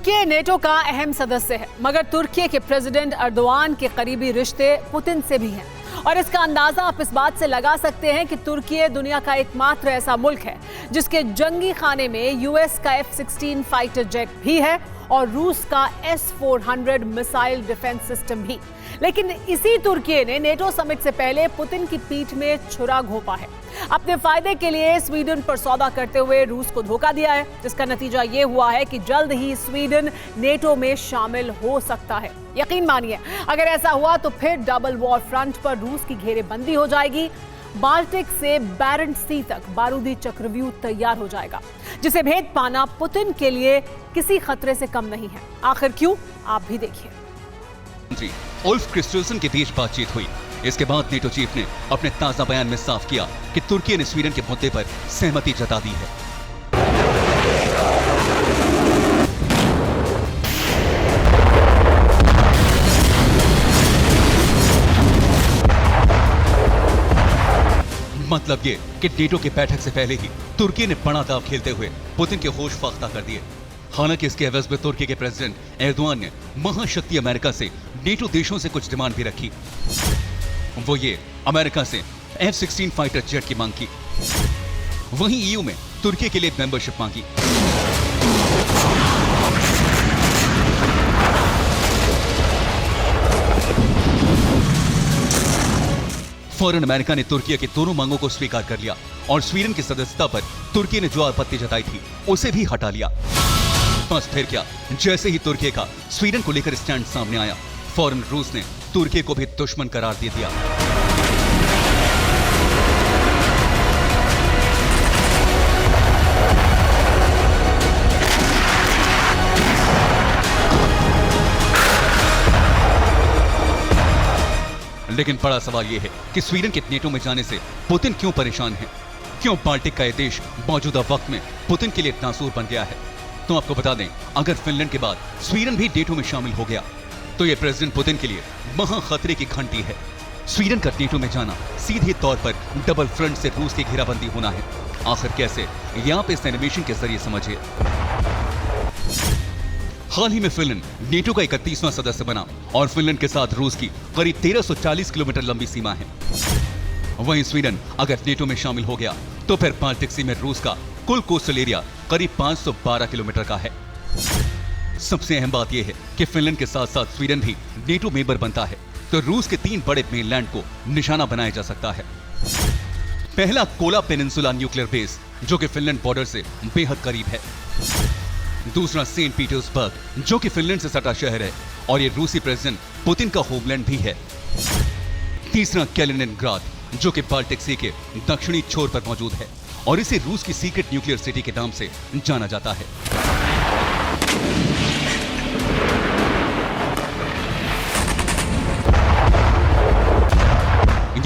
तुर्की NATO का अहम सदस्य है, मगर तुर्की के प्रेसिडेंट अर्दोआन के करीबी रिश्ते पुतिन से भी हैं। और इसका अंदाजा आप इस बात से लगा सकते हैं कि तुर्की दुनिया का एकमात्र ऐसा मुल्क है जिसके जंगी खाने में यूएस का F-16 फाइटर जेट भी है और रूस का S-400 मिसाइल डिफेंस सिस्टम भी। लेकिन इसी तुर्की ने नेटो समिट से पहले पुतिन की पीठ में छुरा घोंपा है। अपने फायदे के लिए स्वीडन पर सौदा करते हुए रूस को धोखा दिया है, जिसका नतीजा ये हुआ है कि जल्द ही स्वीडन नेटो में शामिल हो सकता है। यकीन मानिए, अगर ऐसा हुआ तो फिर डबल वॉर फ्रंट पर रूस की घेरेबंदी हो जाएगी। बाल्टिक से बैरेंट सी तक बारूदी चक्रव्यूह तैयार हो जाएगा, जिसे भेद पाना पुतिन के लिए किसी खतरे से कम नहीं है। आखिर क्यों, आप भी देखिए। उल्फ क्रिस्टल्सन के बीच बातचीत हुई। इसके बाद नेटो चीफ ने अपने ताजा बयान में साफ किया कि तुर्की ने स्वीडन के मुद्दे पर सहमति जता दी है। मतलब ये कि नेटो की बैठक से पहले ही तुर्की ने बड़ा दांव खेलते हुए पुतिन के होश फाख्ता कर दिए। हालांकि इसके एवज में तुर्की के प्रेसिडेंट एर्दोआन ने महाशक्ति अमेरिका से नेटो देशों से कुछ डिमांड भी रखी। वो ये अमेरिका से F-16 फाइटर जेट की मांग की। वहीं EU में तुर्की के लिए मेंबरशिप मांगी। फौरन अमेरिका ने तुर्की की दोनों मांगों को स्वीकार कर लिया और स्वीडन की सदस्यता पर तुर्की ने जो आपत्ति जताई थी उसे भी हटा लिया। बस फिर क्या, जैसे ही तुर्की का स्वीडन को लेकर स्टैंड सामने आया, फौरन रूस ने तुर्की को भी दुश्मन करार दे दिया। लेकिन बड़ा सवाल यह है कि स्वीडन के नेटो में जाने से पुतिन क्यों परेशान है? क्यों बाल्टिक का यह देश मौजूदा वक्त में पुतिन के लिए नासूर बन गया है? तो आपको बता दें, अगर फिनलैंड के बाद स्वीडन भी नेटो में शामिल हो गया तो यह प्रेसिडेंट पुतिन के लिए महा खतरे की घंटी है। स्वीडन का नेटो में जाना सीधे तौर पर डबल फ्रंट से रूस की घेराबंदी होना है। आखिर कैसे, यह आप इस एनिमेशन के जरिए समझिए। हाल ही में फिनलैंड नेटो का 31वां सदस्य बना और फिनलैंड के साथ रूस की करीब 1340 किलोमीटर लंबी सीमा है। वहीं स्वीडन अगर नेटो में शामिल हो गया तो फिर बाल्टिक सी में रूस का कुल कोस्टल एरिया करीब 512 किलोमीटर का है। सबसे अहम बात यह है कि फिनलैंड के साथ साथ स्वीडन भी नेटो मेंबर बनता है तो रूस के 3 बड़े मेनलैंड को निशाना बनाया जा सकता है। पहला कोला पेनिनसुला न्यूक्लियर बेस, जो कि फिनलैंड बॉर्डर से बेहद करीब है। दूसरा सेंट पीटर्सबर्ग, जो कि फिनलैंड से सटा शहर है और ये रूसी प्रेसिडेंट पुतिन का होमलैंड भी है। तीसरा कैलिनिनग्राड, जो कि बाल्टिक सी के दक्षिणी छोर पर मौजूद है और इसे रूस की सीक्रेट न्यूक्लियर सिटी के नाम से जाना जाता है।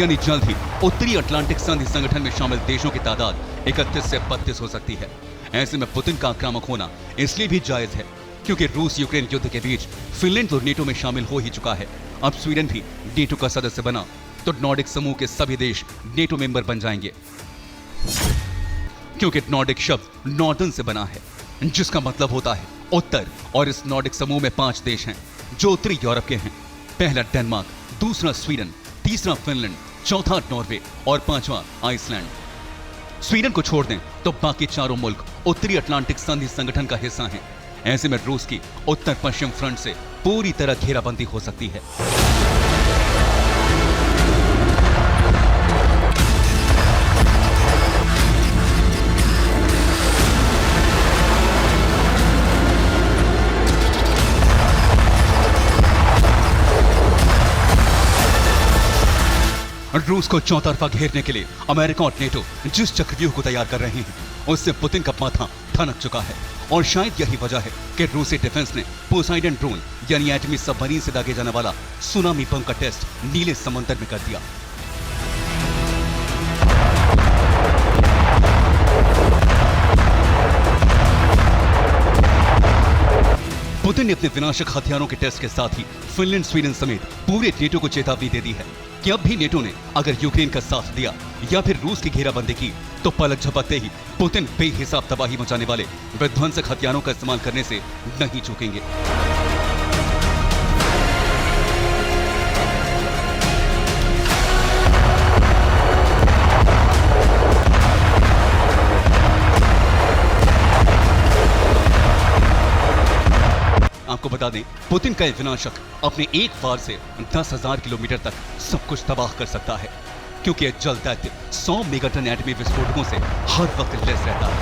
यानी जल्द ही उत्तरी अटलांटिक संधि संगठन में शामिल देशों की तादाद 31 से 32 हो सकती है। ऐसे में पुतिन का आक्रामक होना इसलिए भी जायज है क्योंकि रूस यूक्रेन युद्ध के बीच फिनलैंड तो नेटो में शामिल हो ही चुका है। अब स्वीडन भी नेटो का सदस्य बना तो नॉर्डिक समूह के सभी देश नेटो मेंबर बन जाएंगे, क्योंकि नॉर्डिक शब्द नॉर्दर्न से बना है, जिसका मतलब होता है उत्तर। और इस नॉर्डिक समूह में 5 देश हैं जो उत्तरी यूरोप के हैं। पहला डेनमार्क, दूसरा स्वीडन, तीसरा फिनलैंड, चौथा नॉर्वे और 5वां आइसलैंड। स्वीडन को छोड़ दें तो बाकी चारों मुल्क उत्तरी अटलांटिक संधि संगठन का हिस्सा हैं। ऐसे में रूस की उत्तर पश्चिम फ्रंट से पूरी तरह घेराबंदी हो सकती है। रूस को चौतरफा घेरने के लिए अमेरिका और नेटो जिस चक्रव्यूह को तैयार कर रहे हैं उससे पुतिन का माथा ठनक चुका है और शायद यही वजह है कि रूसी डिफेंस ने पोसाइडन ड्रोन यानी एटमी सबमरीन से दागे जाने वाला सुनामी बम का टेस्ट नीले समंदर में कर दिया। पुतिन ने अपने विनाशक हथियारों के टेस्ट के साथ ही फिनलैंड, स्वीडन समेत पूरे नेटो को चेतावनी दे दी है कि अब भी नेटो ने अगर यूक्रेन का साथ दिया या फिर रूस की घेराबंदी की तो पलक झपकते ही पुतिन बेहिसाब तबाही मचाने वाले विध्वंसक हथियारों का इस्तेमाल करने से नहीं चूकेंगे। आपको बता दें, पुतिन का यह विनाशक अपने एक वार से 10,000 किलोमीटर तक सब कुछ तबाह कर सकता है, क्योंकि यह जल दैत्य 100 मेगाटन एटमी विस्फोटकों से हर वक्त लैस रहता है।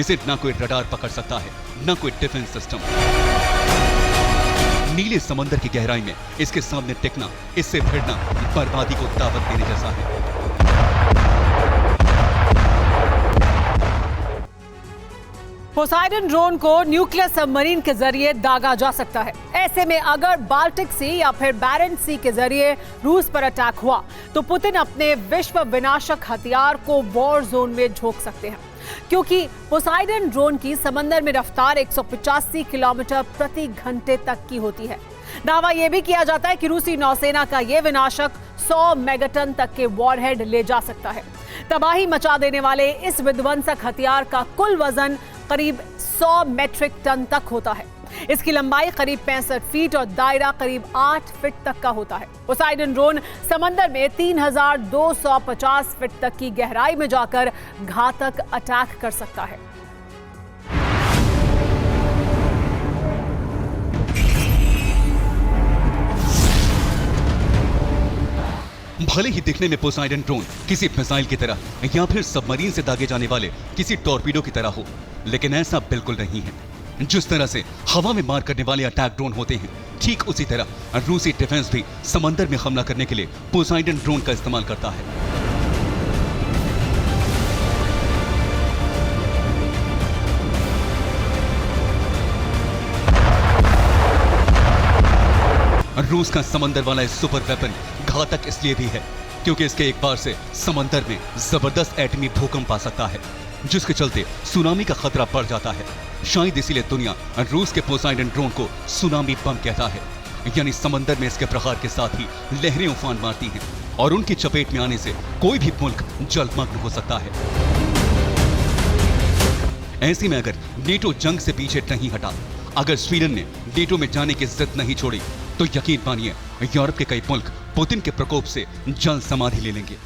इसे ना कोई रडार पकड़ सकता है, ना कोई डिफेंस सिस्टम। नीले समंदर की गहराई में इसके सामने टिकना, इससे भिड़ना बर्बादी को दावत देने जैसा है। पोसाइडन ड्रोन को न्यूक्लियर सबमरीन के जरिए दागा जा सकता है। ऐसे में अगर बाल्टिक सी या फिर बैरेंट सी के जरिए रूस पर अटैक हुआ तो पुतिन अपने विश्व विनाशक हथियार को वॉर जोन में झोंक सकते हैं, क्योंकि पोसाइडन ड्रोन की समंदर में रफ्तार 185 किलोमीटर प्रति घंटे तक की होती है। दावा यह भी किया जाता है कि रूसी नौसेना का यह विनाशक 100 मेगाटन तक के वॉरहेड ले जा सकता है। तबाही मचा देने वाले इस विध्वंसक हथियार का कुल वजन करीब 100 मेट्रिक टन तक होता है। इसकी लंबाई करीब 65 फीट और दायरा करीब 8 फीट तक का होता है। पोसाइडन ड्रोन समंदर में 3250 फीट तक की गहराई में जाकर घातक अटैक कर सकता है। भले ही दिखने में पोसाइडन ड्रोन किसी मिसाइल की तरह या फिर सबमरीन से दागे जाने वाले किसी टॉर्पीडो की तरह हो, लेकिन ऐसा बिल्कुल नहीं है। जिस तरह से हवा में मार करने वाले अटैक ड्रोन होते हैं, ठीक उसी तरह रूसी डिफेंस भी समंदर में हमला करने के लिए पोसाइडन ड्रोन का इस्तेमाल करता है। रूस का समंदर वाला इस सुपर वेपन घातक इसलिए भी है क्योंकि इसके एक बार से समंदर में जबरदस्त एटमी भूकंप आ सकता है, जिसके चलते सुनामी का खतरा बढ़ जाता है। शायद इसीलिए दुनिया रूस के पोसाइडन ड्रोन को सुनामी बम कहता है, यानी समंदर में इसके प्रहार के साथ ही लहरें उफान मारती हैं और उनकी चपेट में आने से कोई भी मुल्क जलमग्न हो सकता है। ऐसे में अगर नेटो जंग से पीछे नहीं हटा, अगर स्वीडन ने नेटो में जाने की जिद नहीं छोड़ी, तो यकीन मानिए यूरोप के कई मुल्क पुतिन के प्रकोप से जल समाधि ले लेंगे।